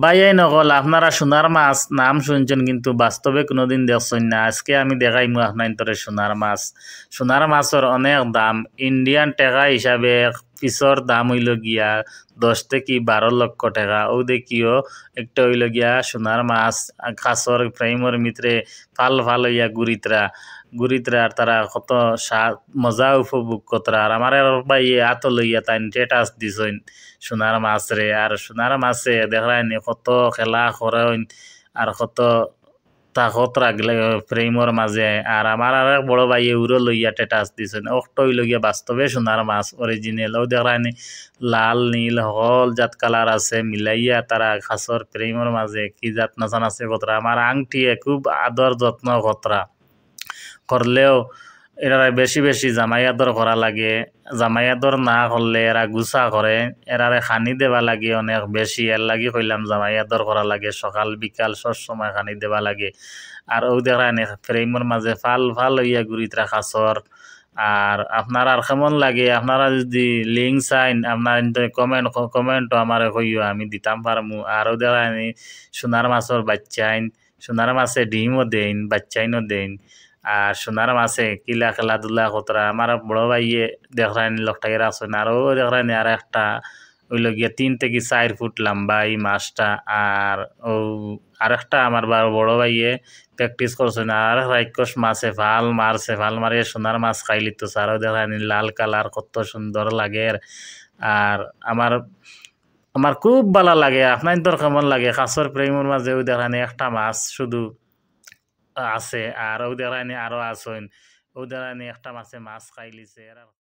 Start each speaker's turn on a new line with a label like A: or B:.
A: ভাইয়াই নকল আপনারা সোনার মাছ নাম শুনছেন কিন্তু বাস্তবে কোনোদিন দেখছেন না। আজকে আমি দেখাইমু আপনার সোনার মাছ। সোনার মাছের অনেক দাম। ইন্ডিয়ান টাকা হিসাবে পিসর দাম হইল গিয়া 10 থেকে 12 লক্ষ টাকা। ও দেখিও একটা হইল গিয়া সোনার মাছ খাসর ফ্রেমর ভিতরে ফাল ফাল হইয়া গুড়িতরা আর তারা কত মজা উপভোগ কতরা। আর আমার ভাই আত লইয়া তাই টেটাস দিছইন সোনার মাছ রে। আর সোনার মাছে দেখলাইনি কত খেলা করেন আর কত তাকত রাখলে ফ্রেমর মাঝে। আর আমার আর এক বড় ভাই উড়ো লইয়া টেটাস দিছেন অক্টই লইয়া বাস্তবে সোনার মাছ অরিজিনাল। ও দেখলাইনি লাল নীল হল জাত কালার আছে মিলাইয়া তারা খাসর ফ্রেমর মাঝে কি জাত নাচান আছে কতরা। আমার আংটিয়ে খুব আদর যত্ন কতরা করলেও এরা বেশি বেশি জামাই আদর করা লাগে। জামাই আদর না করলে এরা গুছা করে, এরারে খানি দেবা লাগে অনেক বেশি। এর লাগি কইলাম জামাই আদর করা লাগে, সকাল বিকাল সব সময় খানি দেবা লাগে। আর ও দেখা ফ্রেমর মাঝে ফাল ফাল হইয়া ঘুরিত রাখা সর। আর আপনার আর কেমন লাগে আপনারা যদি লিঙ্ক চাইন আপনার কমেন্ট আমার কইও আমি দিতাম পারমু। আরও দেখা সোনার মাছের বাচ্চাইন, সোনার মাছে ডিমও দেন বাচ্চাইনও দেন। আর সোনার মাছে কিলা খেলাধুলা কতরা। আমার বড় ভাইয়ে দেখলেন লোকটাকে রাখছেন। আরও দেখলেন আর একটা ওইল গিয়ে 3 থেকে 4 ফুট লম্বা এই মাছটা। আর ও আরেকটা আমার বড় ভাইয়ে প্র্যাকটিস করছেন। আর রাক্ষস মাছে ভাল মারছে, ভাল মারিয়ে সোনার মাছ খাইলি তো আরও দেখলেন লাল কালার কত সুন্দর লাগে। আর আমার আমার খুব ভালো লাগে। আপনার তোর কেমন লাগে? কাছর প্রেমের মাঝেও দেখেন একটা মাছ শুধু আছে আর ও দেখানি আরো আছেন। ও দেখানি একটা মাছে মাছ খাই লিছে।